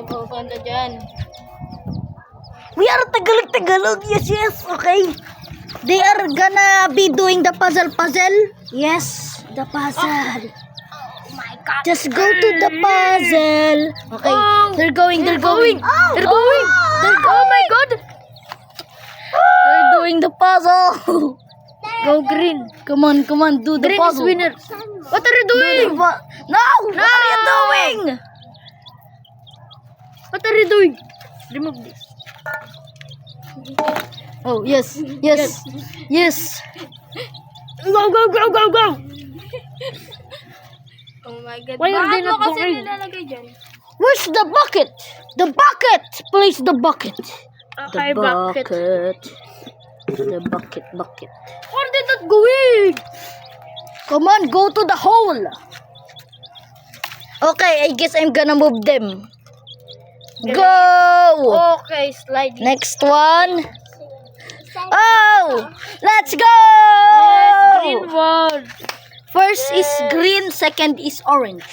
Pupunta dyan. We are Tagalog. Yes. Okay. They are gonna be doing the puzzle. Yes, the puzzle. Oh my god. Just go to the puzzle. Okay. Oh, They're going. They're going. Oh my god. They're doing the puzzle. Go green. Come on. Do the Green is puzzle. winner. What are you doing? No. What are you doing? What are you doing? Remove this. Oh, yes. Go. Oh my god. Why are they not kasi going? nilalagay dyan? Where's the bucket? The bucket. Place the bucket. Okay, bucket. The bucket. Where are they not going? Come on, go to the hole. Okay, I guess I'm gonna move them. Go. Okay, slide. Next one. Oh, let's go. Yes, green one. First is green, second is orange.